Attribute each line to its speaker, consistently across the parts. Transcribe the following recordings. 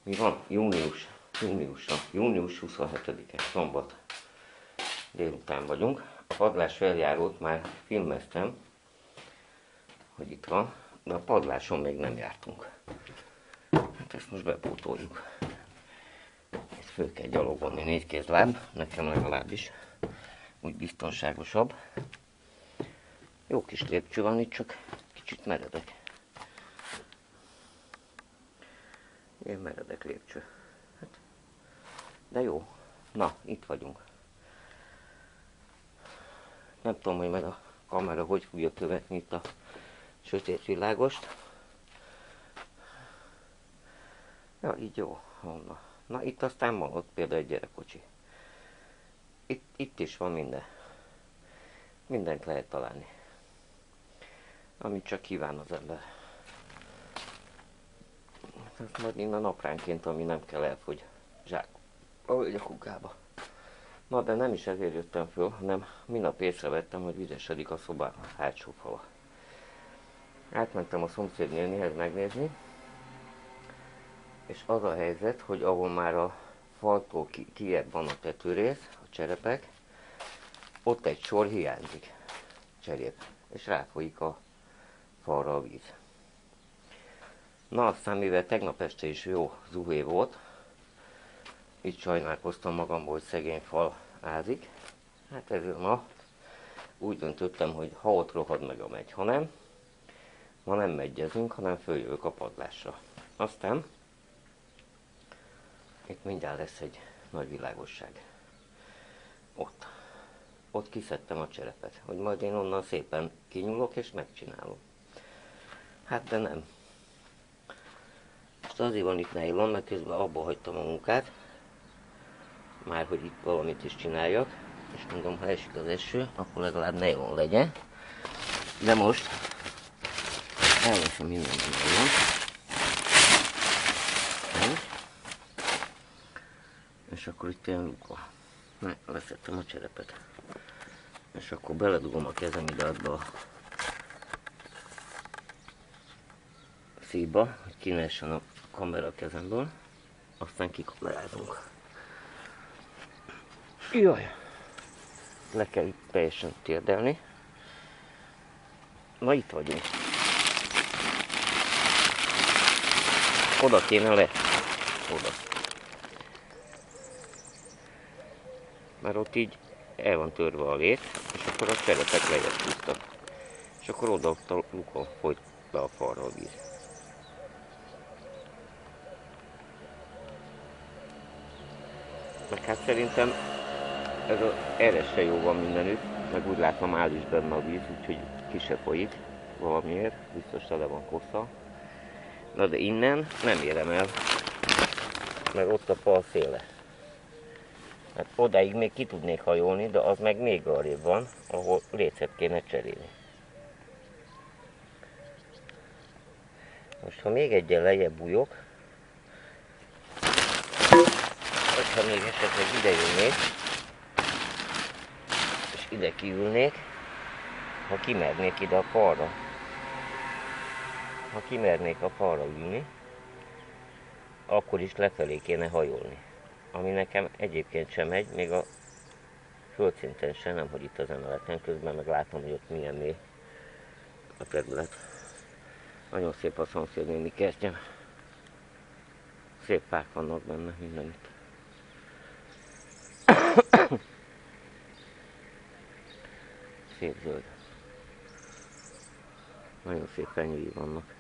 Speaker 1: Mi van? Június 27-e, szombat délután vagyunk. A padlás feljárót már filmeztem, hogy itt van, de a padláson még nem jártunk. Hát ezt most bepótoljuk. Ezt föl kell gyalogolni 4 kézláb, nekem legalábbis. Úgy biztonságosabb. Jó kis lépcső van itt, csak kicsit meredek. Ilyen meredek lépcső. Hát, de jó. Na, itt vagyunk. Nem tudom, hogy meg a kamera hogy fogja követni itt a sötét világost. Ja, így jó. Honnan. Na, itt aztán van ott például egy gyerekkocsi. Itt is van minden. Mindent lehet találni. Amit csak kíván az ember. Ez majd innen napránként, ami nem kell elfogy zsák. Ahogy a kukába. Na, de nem is ezért jöttem föl, hanem minap észrevettem, hogy üzesedik a szobám hátsó fala. Átmentem a szomszédnénihez megnézni, és az a helyzet, hogy ahol már a faltól kijebb van a tetőrész, a cserepek, ott egy sor hiányzik, cserép, és ráfolyik a falra a víz. Na, aztán mivel tegnap este is jó zuhé volt, itt sajnálkoztam magamból, hogy szegény fal ázik. Hát ezért ma úgy döntöttem, hogy ha ott rohad meg a megy, ha nem, ma nem megyezünk, hanem följövök a padlásra. Aztán itt mindjárt lesz egy nagy világosság. Ott kiszedtem a cserepet, hogy majd én onnan szépen kinyúlok és megcsinálom. Hát de nem. Most azért van itt nylon, mert közben abba hagytam a munkát. Már hogy itt valamit is csináljak. És mondom, ha esik az eső, akkor legalább nylon legyen. De most elveszem minden nylon. És akkor itt ilyen luka. Leszettem a cserepet. És akkor beledugom a kezem ide abba a szíjba, hogy ki ne essen a kamera a kezemből. Aztán kikamerázunk. Jaj! Le kell itt teljesen térdelni. Na, itt vagyunk. Oda kéne le. Oda. Mert ott így el van törve a lét, és akkor a cserepek lejjebb csúsztak. És akkor oda a lukon folyt be a falra a víz. Meg hát szerintem erre se jó van mindenütt, meg úgy látom áll is benne a víz, úgyhogy ki se folyik valamiért, biztos tele van kosszal. Na de innen nem érem el, mert ott a fal széle. Hát odáig még ki tudnék hajolni, de az meg még arrébb van, ahol lécet kéne cserélni. Most ha még egyen lejjebb bújok, vagy ha még esetleg ide jönnék, és ide kiülnék, ha kimernék ide a falra. Ha kimernék a falra ülni, akkor is lefelé kéne hajolni. Ami nekem egyébként sem megy, még a földszinten sem, nem hogy itt az emeleten, közben meg látom, hogy ott milyen mély a terület. Nagyon szép a szomszédnéni kertje. Szép fák vannak benne mindenütt. Szép zöld. Nagyon szép fenyői vannak.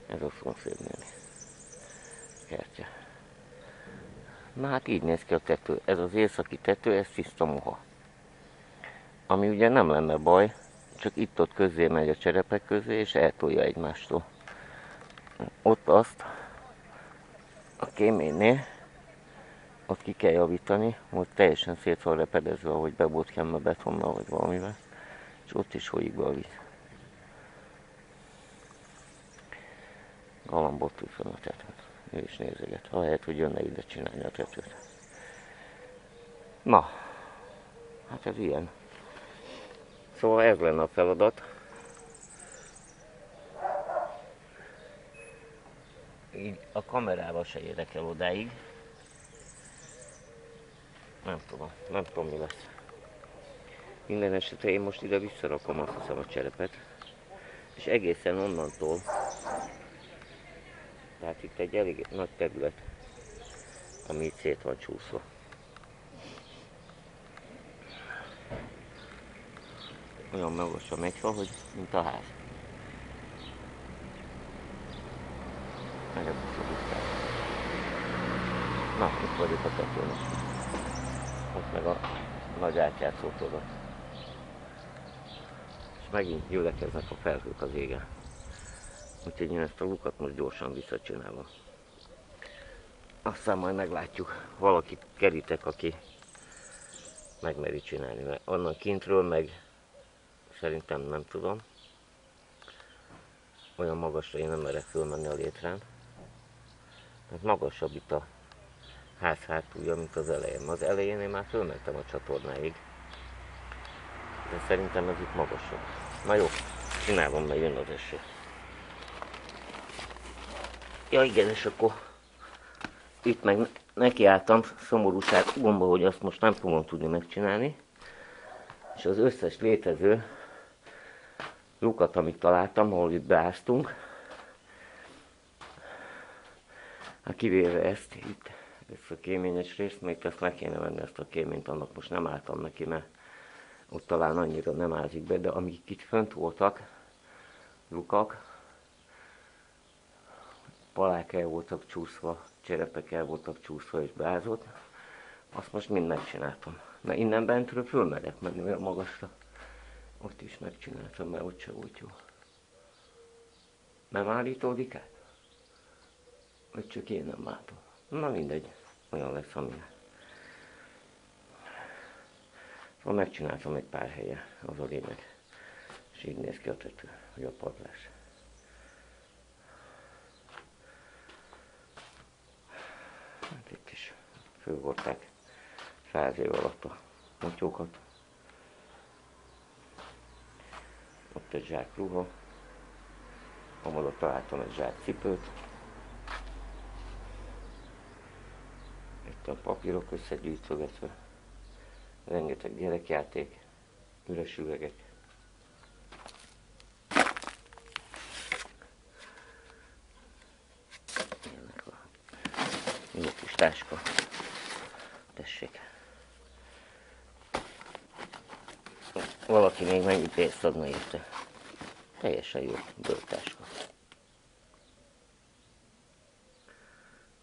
Speaker 1: Ez a szomszédnéni kertje. Na hát így néz ki a tető. Ez az északi tető, ez tiszta moha. Ami ugye nem lenne baj, csak itt-ott közé megy a cserepek közé, és eltolja egymástól. Ott azt a kéménynél, ott ki kell javítani, ott teljesen szét van repedezve, ahogy be volt kenve betonnal vagy valamivel, és ott is folyik be a víz. Galambot úgy fel a tetőt. Ő is nézeget, ahelyett, hogy jönne ide csinálni a tetőt. Na, hát ez ilyen. Szóval ez lenne a feladat. így a kamerával se érek el odáig. Nem tudom mi lesz. Minden esetre én most ide visszarakom, azt hiszem, a cserepet. És egészen onnantól, tehát itt egy elég nagy terület, ami itt szét van csúszva. Olyan magasan megy fel, hogy mint a ház. Na, itt vagyok a tetőn. Most meg a nagy átjátszótodat. És megint gyülekeznek a felhők az égen. Úgyhogy én ezt a lukat most gyorsan visszacsinálom. Aztán majd meglátjuk. Valakit kerítek, aki megmeri csinálni. Mert onnan kintről meg szerintem nem tudom. Olyan magasra én nem merek fölmenni a létrán. Tehát magasabb itt a ház hátulja, mint az elején. Az elején én már fölmentem a csatornáig. De szerintem ez itt magasabb. Na jó, csinálom, mert jön az eső. Ja igen, és akkor itt meg nekiálltam szomorúságomba, hogy azt most nem fogom tudni megcsinálni. És az összes létező lukat, amit találtam, ahol itt beáztunk, hát kivéve ezt a kéményes részt, még ezt meg kéne venni, ezt a kéményt, annak most nem álltam neki, mert ott talán annyira nem ázik be, de amik itt fönt voltak, lukak, palák el voltak csúszva, cserepek el voltak csúszva és beázott, azt most mind megcsináltam. Mert innen bentről fölmerek menni olyan magasra. Ott is megcsináltam, mert ott se volt jó. Nem állítódik át? Vagy csak én nem látom. Na mindegy, olyan lesz, ami. Szóval megcsináltam egy pár helyen, az a lényeg. És így néz ki a tető, hogy a padlás. Hát itt is fölvolták 100 év alatt a motyókat. Ott egy zsák ruha. Amoda találtam egy zsák cipőt. Itt a papírok összegyűjtögetve. Rengeteg gyerekjáték, üres üvegek. Ennek a jó kis táska. Tessék. Valaki még mennyi pénzt adna érte. Teljesen jó bőrtáska.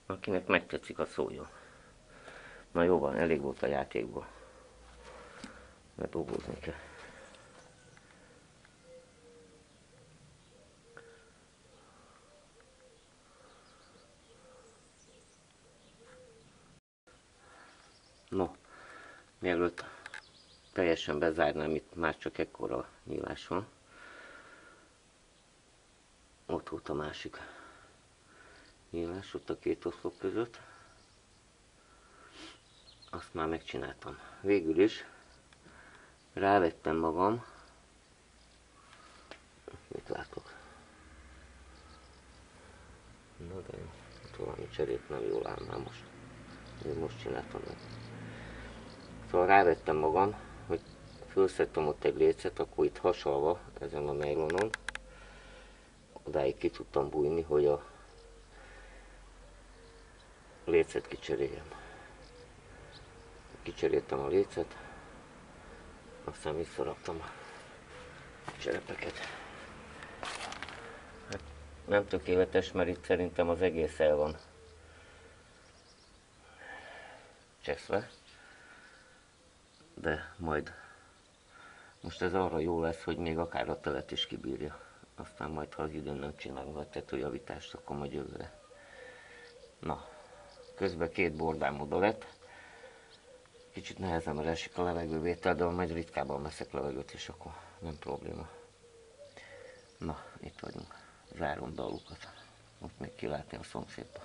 Speaker 1: Akinek megtetszik, a szóljon. Na jó van, elég volt a játékból. Mert dolgozni kell. No, mielőtt teljesen bezárnám, itt már csak ekkora nyílás van. Ott volt a másik nyílás, ott a két oszlop között. Azt már megcsináltam. Végül is rávettem magam. Mit látok? Na de valami cserét nem jól áll már most. Én most csináltam meg. Szóval rávettem magam, hogy felszettem ott egy lécet, akkor itt hasalva ezen a nejlonon odáig ki tudtam bújni, hogy a lécet kicseréljem. Kicseréltem a lécet, aztán visszaraktam a cserepeket. Hát nem tökéletes, mert itt szerintem az egész el van cseszve, de majd most ez arra jó lesz, hogy még akár a telet is kibírja. Aztán majd, ha az időn nem csinálunk a tetőjavítást, akkor majd jövőre. Na, közben két bordám oda lett. Kicsit nehezemre esik a levegővétel, de majd ritkában veszek levegőt, és akkor nem probléma. Na, itt vagyunk. Zárom be a lukat. Ott még kilátni a szomszédba.